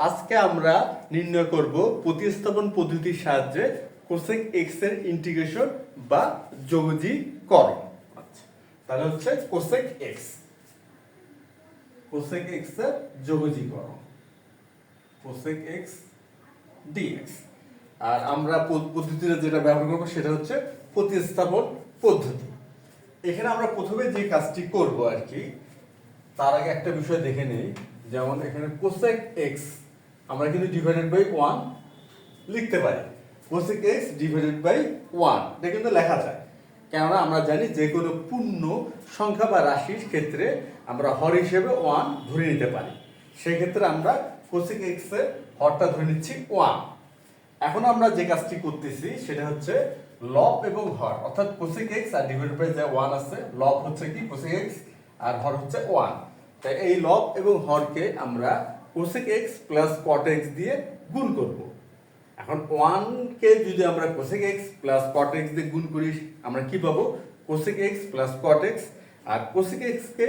আজকে আমরা নির্ণয় করব প্রতিস্থাপন পদ্ধতির সাহায্যে কোসেক এক্স এর ইন্টিগ্রেশন বা যোগজীকরণ। আচ্ছা, তাহলে হচ্ছে কোসেক এক্স এর যোগজীকরণ, কোসেক এক্স ডিএক্স। আর আমরা পদ্ধতিটা যেটা ব্যবহার করবো সেটা হচ্ছে প্রতিস্থাপন পদ্ধতি। এখানে আমরা প্রথমে যে কাজটি করব আর কি, তার আগে একটা বিষয় দেখে নেই। যেমন এখানে কোসেক এক্স আমরা কিন্তু ডিভাইডেড বাই 1 লিখতে পারি। কোসেক এক্স ডিভাইডেড বাই 1 এটা কিন্তু লেখা যায়, কেননা আমরা জানি যে কোনো পূর্ণ সংখ্যা বা রাশির ক্ষেত্রে আমরা হর হিসেবে 1 ধরে নিতে পারি। সেই ক্ষেত্রে আমরা কোসেক এক্স এর হরটা ধরে নিচ্ছি 1। এখন আমরা যে কাজটি করতেছি সেটা হচ্ছে লব এবং হর, অর্থাৎ কোসেক এক্স আর ডিভাইডেড বাই যে 1 আছে, লব হচ্ছে কি কোসেক এক্স আর হর হচ্ছে 1। তাই এই লব এবং হরকে আমরা cosec x plus cot x দিয়ে গুণ করব। এখন 1 কে যদি আমরা cosec x plus cot x দিয়ে গুণ করি আমরা কি পাবো? Cosec x plus cot x. আর কোসেক এক্স কে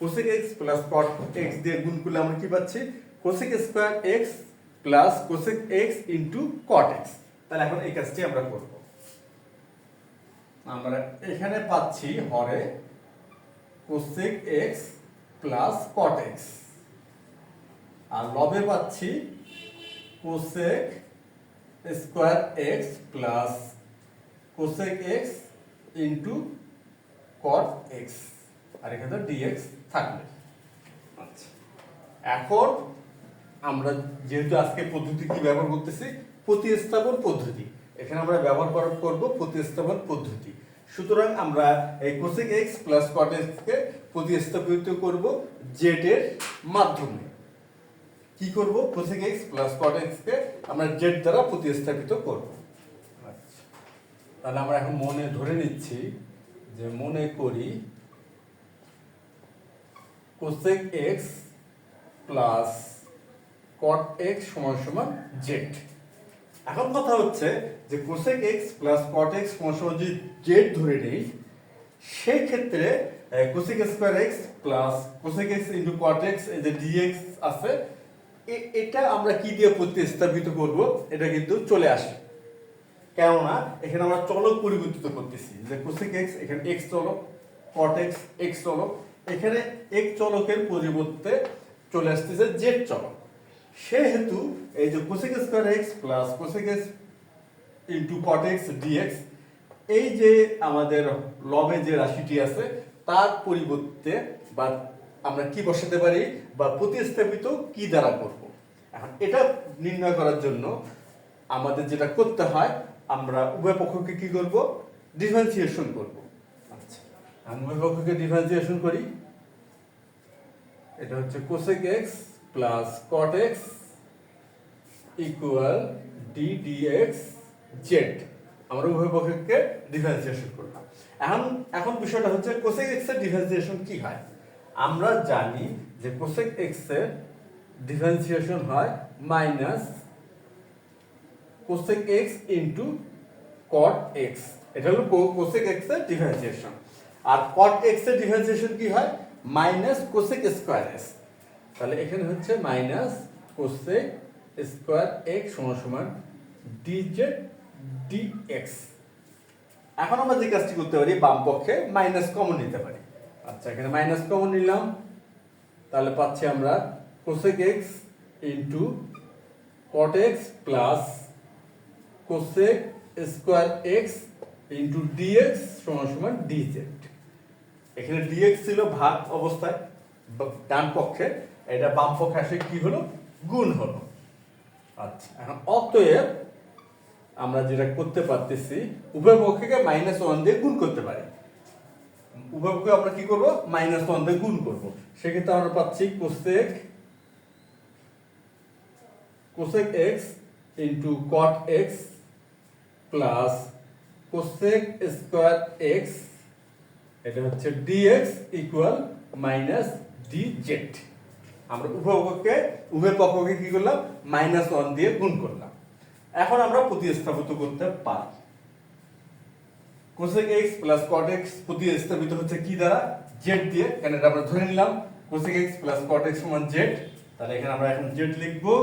cosec x plus cot x দিয়ে গুণ করলে আমরা কি পাচ্ছি? Cosec square x plus cosec x into cot x. তাহলে এখন এই কাজটি আমরা করব। আমরা এখানে পাচ্ছি হরে cosec x plus cot x, আর লবে পাচ্ছি cosec square x plus cosec x into cot x, আর এখানে ডিএক্স থাকবে। আচ্ছা, এখন আমরা যেহেতু আজকে পদ্ধতি কি ব্যবহার করতেছি? প্রতিস্থাপন পদ্ধতি। এখানে আমরা ব্যবহার করব প্রতিস্থাপন পদ্ধতি। সুতরাং আমরা এই cosec x plus cot x কে প্রতিস্থাপিত করব জেড এর মাধ্যমে। কি করব? Cosec x plus cot x কে আমরা জেড দ্বারা প্রতিস্থাপিত করব। আচ্ছা, তাহলে আমরা এখন মনে ধরে নিচ্ছি যে মনে করি cosec x plus cot x সমান সমান জেড। এখন কথা হচ্ছে যে cosec x plus cot x সমান সমান যদি জেড ধরে নেই, সেই ক্ষেত্রে cosec square x plus cosec x into cot x এই যে ডিএক্স আছে, এটা আমরা কি দিয়ে প্রতিস্থাপিত করব? এটা কিন্তু চলে আসে, কেননা এখানে আমরা চলক পরিবর্তিত করতেছি। যে কোসেক এক্স এখানে এক্স চলক, কট এক্স এক্স চলক, এখানে এক্স চলকের পরিবর্তে চলে আসতেছে জেড চলক। সেহেতু এই যে cosec square x plus cosec x into cot x dx, এই যে আমাদের লবে যে রাশিটি আছে তার পরিবর্তে বা আমরা কি বসাতে পারি বা প্রতিস্থাপিত কি দ্বারা করব। এখন এটা নির্ণয় করার জন্য আমাদের যেটা করতে হয়, আমরা উভয় পক্ষকে কি করব? ডিফারেন্সিয়েশন করব। আচ্ছা, আমি উভয় পক্ষকে ডিফারেন্সিয়েশন করি। এটা হচ্ছে cosec x plus cot x equal d dx z. আমরা উভয় পক্ষকে ডিফারেন্সিয়েশন করলাম। এখন বিষয়টা হচ্ছে কোসেক এক্স এর ডিফারেন্সিয়েশন কি হয়? আমরা জানি যে কোসেক এক্স এর ডিফারেন্সিয়েশন হয় minus cosec x into cot x. এটা হলো কোসেক এক্স এর ডিফারেন্সিয়েশন। আর কট এক্স এর ডিফারেন্সিয়েশন কি হয়? Minus cosec square x. তাহলে এখানে হচ্ছে মাইনাস কোসেক স্কয়ার এক্স সমান সমান ডিজেড ডিএক্স। এখন আমরা যে কাজটি করতে পারি, বাম পক্ষে মাইনাস কমন নিতে পারি। আচ্ছা, এখানে মাইনাস কমন নিলাম, তাহলে পাচ্ছি আমরা cosec x into cot x plus cosec square x into dx সমান সমান ডিজেড। এখানে ডিএক্স ছিল ভাগ অবস্থায় ডান পক্ষে, এটা বাম পক্ষে আসে কি হলো? গুণ হলো। আচ্ছা, এখন অতএব আমরা যেটা করতে পারতেছি, উভয় পক্ষকে -1 দিয়ে গুণ করতে পারি। উভয় পক্ষকে আমরা কি করব? -1 দিয়ে গুণ করব। সেক্ষেত্রে আমরা পাচ্ছি cosec x into cot x plus cosec square x, এটা হচ্ছে ডিএক্স ইকুয়াল মাইনাস ডিজেড। আমরা উভয় পক্ষকে কি করলাম? -1 দিয়ে গুণ করলাম। এখন আমরা প্রতিস্থাপিত করতে পারি। Cosec x plus cot x প্রতিস্থাপিত হচ্ছে কি দ্বারা? জেড দিয়ে। এখানে আমরা ধরে নিলাম cosec x plus cot x সমান জেড। তাহলে এখানে আমরা এখন জেড লিখবো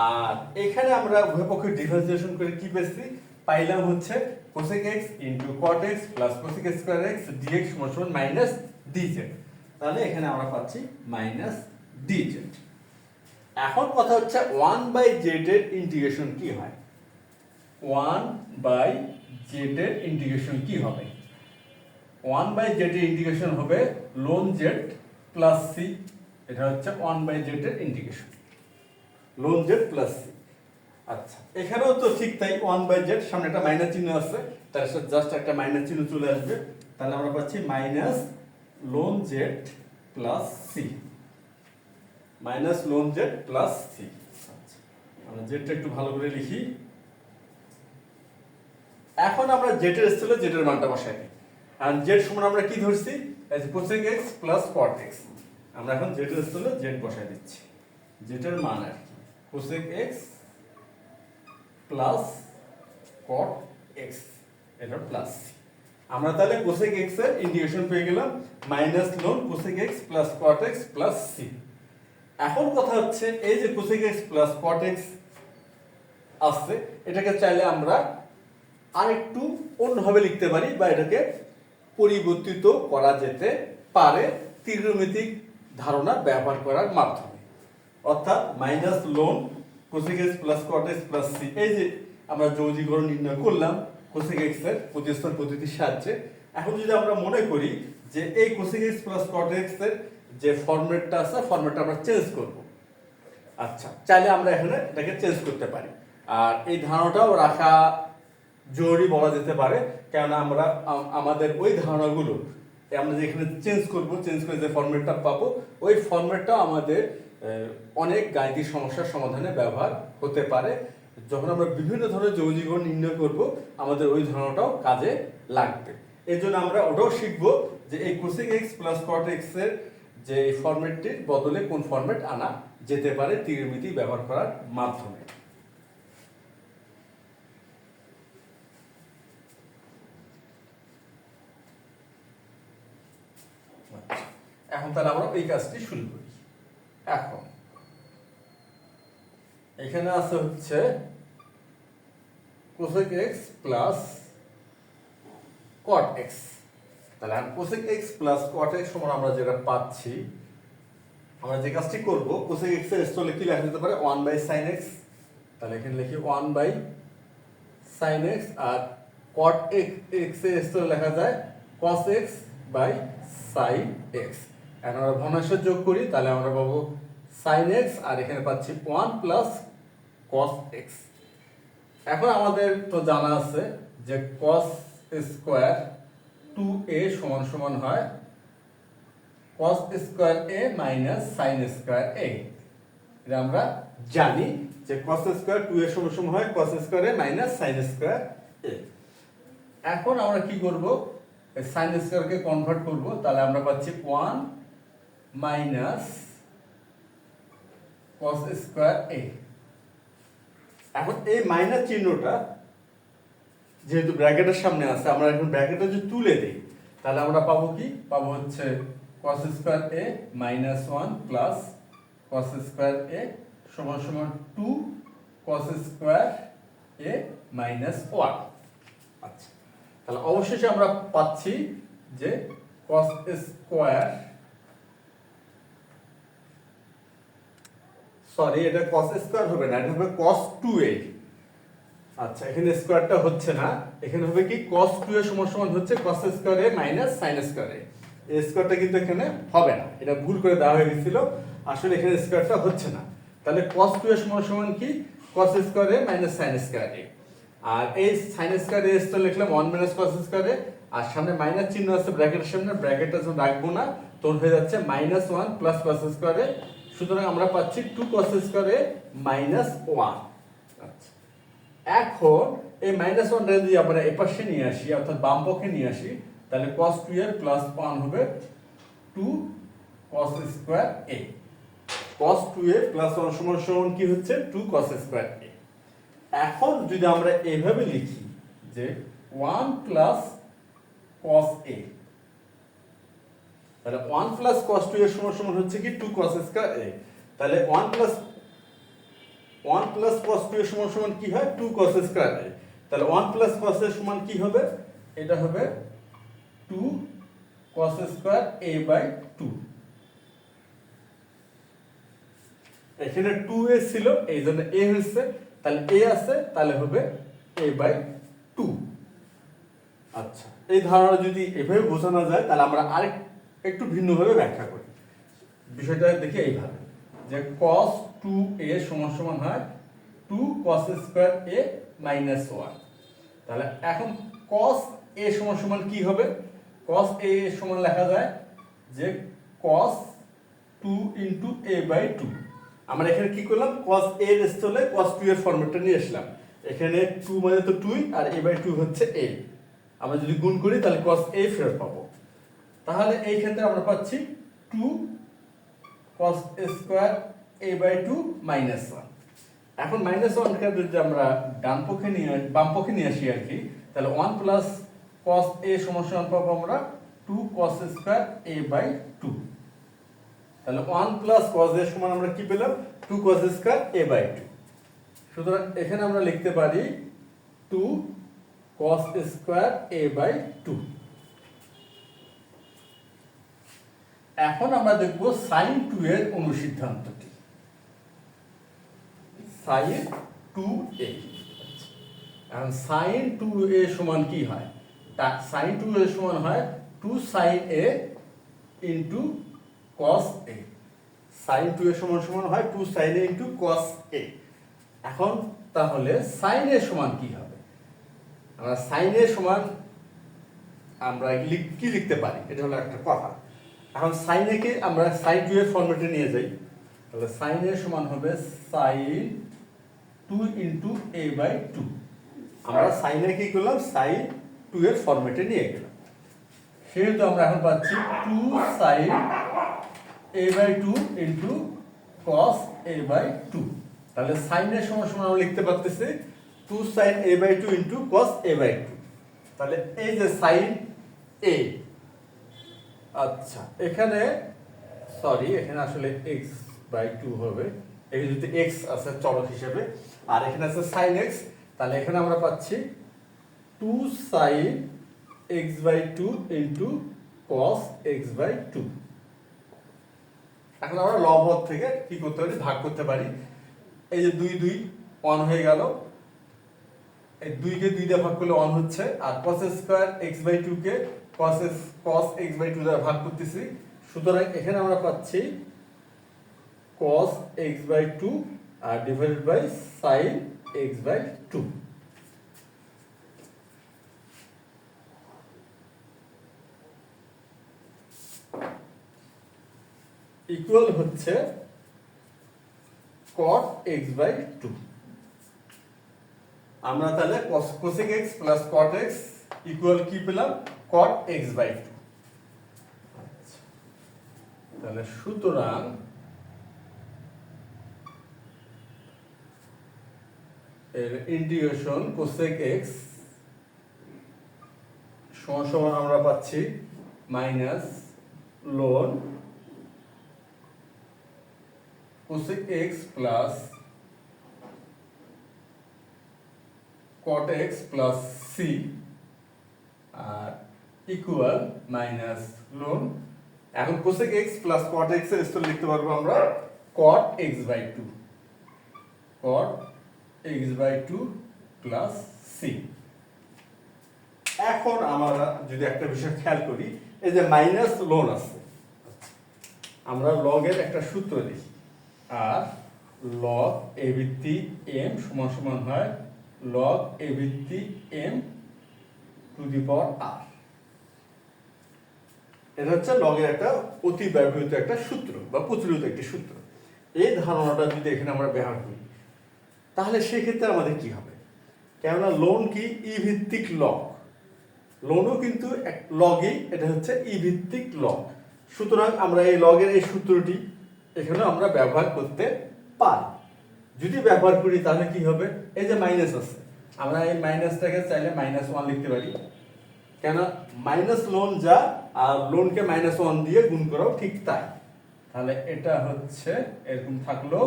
আর এখানে আমরা উভয় পক্ষে ডিফারেন্সিয়েশন করে কি পেয়েছি, পাইলাম হচ্ছে cosec x into cot x plus cosec square x dx সমান সমান মাইনাস dz। তাহলে এখানে আমরা পাচ্ছি মাইনাস dz। এখন কথা হচ্ছে 1/z এর ইন্টিগ্রেশন কি হয়, 1/z এর ইন্টিগ্রেশন কি হবে, 1/z এর ইন্টিগ্রেশন হবে ln z প্লাস c। এটা হচ্ছে 1/z এর integration ln z plus c। আচ্ছা, এখানেও তো ঠিক তাই 1/z, সামনে একটা মাইনাস চিহ্ন আছে, তার সাথে জাস্ট একটা মাইনাস চিহ্ন চলে আসবে, তাহলে আমরা পাচ্ছি minus ln z plus c, minus ln z plus c। আচ্ছা, আমরা জেডটা একটু ভালো করে লিখি। এখন আমরা z এর স্থলে z এর মানটা বসাই দিই। আর z সমান আমরা কি ধরছি, এই যে cosec x plus cot x। আমরা এখন z এর স্থলে z বসাই দিচ্ছি, z এর মান আর কি cosec x plus cot x, এটা প্লাস c। আমরা তাহলে cosec x এর ইন্টিগ্রেশন পেয়ে গেলাম minus ln cosec x plus cot x plus c। এখন কথা হচ্ছে এই যে cosec x plus cot x আছে, এটাকে চাইলে আমরা আরেকটু অন্যভাবে লিখতে পারি বা এটাকে পরিবর্তিত করা যেতে পারে ত্রিকোণমিতিক ধারণা ব্যবহার করার মাধ্যমে। অর্থাৎ minus ln cosec x plus cot x plus c, এই যে আমরা যৌগীকরণ নির্ণয় করলাম cosec x এর প্রতিস্থাপন পদ্ধতির সাহায্যে। এখন যদি আমরা মনে করি যে এই cosec x plus cot x এর যে ফরম্যাটটা আছে, ফরম্যাটটা আমরা চেঞ্জ করব। আচ্ছা, চাইলে আমরা এখানে এটাকে চেঞ্জ করতে পারি, আর এই ধারণাটাও রাখা জরুরি বলা যেতে পারে, কারণ আমরা আমাদের ওই ধারণাগুলো আমরা যেখানে চেঞ্জ করব, চেঞ্জ করে যে ফরম্যাটটা পাবো, ওই ফরম্যাটটাও আমাদের অনেক গাণিতিক সমস্যার সমাধানে ব্যবহার হতে পারে। যখন আমরা বিভিন্ন ধরনের যৌগীকরণ নির্ণয় করব, আমাদের ওই ধারণাটাও কাজে লাগবে। এর জন্য আমরা ওটাও শিখব যে এই cosec x plus cot x এর যে ফরম্যাটটির বদলে কোন ফরম্যাট আনা যেতে পারে ত্রিকোণমিতি ব্যবহার করার মাধ্যমে। এখন তাহলে আমরা এই কাজটি শুরু করি। এখন এখানে আছে হচ্ছে cosec x plus cot x। তাহলে cosec x plus cot x সমান আমরা যেটা পাচ্ছি, আমরা যে কাজটি করব cosec x এর স্থলে কি লেখা যেতে পারে 1/sin x। তাহলে এখানে লিখি 1/sin x, আর cot x এর স্থলে লেখা যায় cos x by sin x। এখন আমরা ভগ্নাংশ যোগ করি, তাহলে আমরা পাবো sin x, আর এখানে পাচ্ছি 1 প্লাস cos x। এখন আমাদের তো জানা আছে যে cos স্কয়ার 2a সমান সমান হয় cos square a minus sin square a। এটা আমরা জানি যে cos স্কয়ার 2a সমান সমান হয় cos square a minus sin square a। এখন আমরা কি করব, এই sin স্কয়ারকে কনভার্ট করব, তাহলে আমরা পাচ্ছি 1 মাইনাস cos স্কয়ার a। এখন এই মাইনাস চিহ্নটা যেহেতু ব্র্যাকেটের সামনে আছে, আমরা এখন ব্র্যাকেটটা যদি তুলে দিই, তাহলে আমরা পাবো কি, পাবো হচ্ছে cos square a minus 1 plus cos square a সমান সমান 2 cos স্কয়ার a মাইনাস 1। আচ্ছা, তাহলে অবশেষে আমরা পাচ্ছি যে cos স্কয়ার, সরি এটা cos স্কয়ার হবে না, এটা হবে cos 2a। আচ্ছা, এখানে স্কয়ারটা হচ্ছে না, এখানে হবে কি cos 2a সমান সমান হচ্ছে cos square a minus sin square a। এই স্কয়ারটা কিন্তু এখানে হবে না, এটা ভুল করে দেওয়া হয়ে গেছিল, আসলে এখানে স্কয়ারটা হচ্ছে না। তাহলে cos 2a সমান সমান কি cos square a minus sin square a, আর এই sin স্কয়ার a তো লিখলাম 1 মাইনাস cos স্কয়ার a, আর সামনে মাইনাস চিহ্ন আছে ব্র্যাকেটের সামনে, ব্র্যাকেটটা যখন রাখবো না তখন হয়ে যাচ্ছে minus 1 plus cos square a। সুতরাং আমরা পাচ্ছি 2 cos স্কয়ার a মাইনাস 1। আচ্ছা, এখন এই মাইনাস 1 টা যদি আমরা এই পাশে নিয়ে আসি, অর্থাৎ বাম পক্ষে নিয়ে আসি, তাহলে cos 2a প্লাস 1 হবে 2 cos square a। cos 2a plus 1 সমান সমান কি হচ্ছে 2 cos স্কয়ার a। এখন যদি আমরা এইভাবে লিখি যে 1 প্লাস cos a, তাহলে 1 প্লাস cos 2a সমান সমান হচ্ছে কি 2 cos স্কয়ার a। তাহলে 1 প্লাস 1 প্লাস cos 2 এর সমান সমান কি হয় 2 cos স্কয়ার a। তাহলে 1 প্লাস cos এর সমান কি হবে, এটা হবে 2 cos স্কয়ার a বাই 2। এখানে 2a ছিল এই জন্য a হয়েছে, তাহলে a আছে তাহলে হবে a বাই 2। আচ্ছা, এই ধারণা যদি এভাবে বোঝানো যায় তাহলে আমরা আরেক একটু ভিন্নভাবে ব্যাখ্যা করি বিষয়টা। দেখি এইভাবে যে cos 2a সমান সমান হয় 2 cos স্কয়ার a মাইনাস 1। তাহলে এখন cos a সমান সমান কি হবে, cos a সমান লেখা যায় যে cos 2 ইনটু a বাই 2। আমরা এখানে কি করলাম, cos a এর স্থলে cos 2 এর ফরম্যাটটা নিয়ে আসলাম। এখানে 2 মানে তো 2 আর a বাই 2 হচ্ছে a। আমরা যদি গুণ করি তাহলে cos a ফেরত পাবো। তাহলে এই ক্ষেত্রে আমরা পাচ্ছি 2 cos square a by 2 minus 1। এখন মাইনাস 1 কে যদি আমরা বাম পক্ষে নিয়ে আসি আর কি, তাহলে 1 প্লাস cos a সমান সমান পাবো আমরা 2 cos স্কয়ার a বাই 2। তাহলে 1 প্লাস cos a সমান আমরা কি পেলাম 2 cos স্কয়ার a বাই 2। সুতরাং এখানে আমরা লিখতে পারি 2 cos স্কয়ার a বাই 2। এখন আমরা দেখব sin 2 এর অনুসিদ্ধান্তটি। sin 2a, এখন sin 2a সমান কি হয়, sin 2a সমান হয় 2 sin a into cos a। sin 2a সমান সমান হয় 2 sin a into cos a। এখন তাহলে sin a সমান কি হবে, আমরা sin a সমান আমরা কি লিখতে পারি, এটা হলো একটা কথা। এখন sin a কে আমরা sin 2 এর ফরম্যাটে নিয়ে যাই, তাহলে sin a সমান হবে sin 2 ইনটু a বাই 2। আমরা sin a কি করলাম sin 2 এর ফরম্যাটে নিয়ে গেলাম, সেহেতু আমরা এখন পাচ্ছি 2 sin a by 2 into cos a by 2। তাহলে sin a সমান সমান আমরা লিখতে পারতেছি 2 sin a by 2 into cos a by 2। তাহলে এই যে sin a, আচ্ছা এখানে এখানে আসলে x বাই 2 হবে, এই যদি x আছে চলক হিসেবে আর এখানে আছে sin x, তাহলে এখানে আমরা পাচ্ছি 2 sin x by 2 into cos x by 2। এখন আমরা লবহর থেকে কি করতে পারি, ভাগ করতে পারি। এই যে 2 2 1 হয়ে গেল, এই 2 কে 2 দিয়ে ভাগ করলে 1 হচ্ছে, আর cos স্কয়ার x বাই 2 কে cos x বাই 2 দ্বারা ভাগ করতেছি। সুতরাং এখানে আমরা পাচ্ছি cos x বাই 2 আর divided by sin x by 2। Equal হচ্ছে cot x বাই 2। আমরা তাহলে cosec x plus cot x equal কি পেলাম cot x বাই 2। তাহলে সুতরাং এর ইন্টিগ্রেশন cosec x সমান সমান আমরা পাচ্ছি minus ln cosec x plus cot x plus c আর ইকুয়াল মাইনাস ln, এখন cosec x plus cot x এর স্থলে লিখতে পারবো আমরা cot x by 2, cot x by 2 plus c। এখন আমরা যদি একটা বিষয় খেয়াল করি, এই যে মাইনাস ln আছে, আমরা log এর একটা সূত্র দেখি, আর log a ভিত্তিক m সমান সমান হয় log a ভিত্তিক m to the power r। এটা হচ্ছে log এর একটা অতি ব্যবহৃত একটা সূত্র বা প্রচলিত একটি সূত্র। এই ধারণাটা যদি এখানে আমরা ব্যবহার করি তাহলে সেক্ষেত্রে আমাদের কি হবে, কেননা ln কি ই ভিত্তিক log, lnও কিন্তু এক লগই, এটা হচ্ছে ই ভিত্তিক log। সুতরাং আমরা এই log এর এই সূত্রটি এখানে আমরা ব্যবহার করতে পারি। যদি ব্যবহার করি তাহলে কি হবে, এই যে মাইনাস আছে, আমরা এই মাইনাসটাকে চাইলে -1 লিখতে পারি, কেন মাইনাস ln যা আর ln কে -1 দিয়ে গুণ করাও ঠিক তাই। তাহলে এটা হচ্ছে এরকম থাকলো,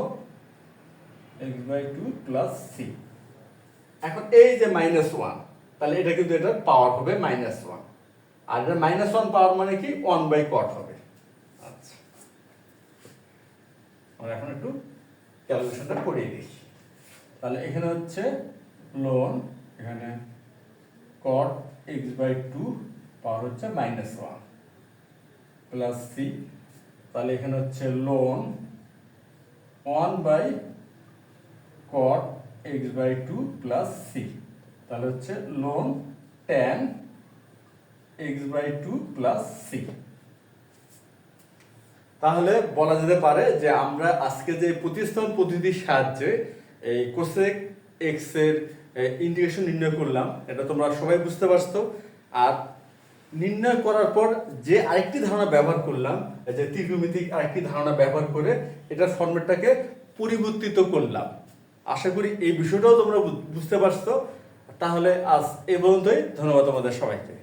x/2 প্লাস সি। এখন এই যে -1, তাহলে এটা কিন্তু এটার পাওয়ার হবে -1, আর এটা -1 পাওয়ার মানে কি 1/cot হবে। আচ্ছা, আমরা এখন একটু ক্যালকুলেশনটা করিয়ে দেখি। তাহলে এখানে হচ্ছে ln, এখানে cot x/2 পাওয়ার হচ্ছে -1 প্লাস সি, তাহলে এখানে হচ্ছে ln 1/cot x/2 plus C, তাহলে হচ্ছে ln tan x/2 plus C. তাহলে বলা যেতে পারে যে আমরা আজকে যে প্রতিস্থাপন পদ্ধতির সাহায্যে এই কোসেক এক্স এর ইন্টিগ্রেশন নির্ণয় করলাম, এটা তোমরা সবাই বুঝতে পারছো। আর নির্ণয় করার পর যে আরেকটি ধারণা ব্যবহার করলাম, যে ত্রিকোণমিতিক আরেকটি ধারণা ব্যবহার করে এটার ফরম্যাটটাকে পরিবর্তিত করলাম। আশা করি এই বিষয়টাও তোমরা বুঝতে পারছো। তাহলে আজ এই পর্যন্তই, ধন্যবাদ তোমাদের সবাইকে।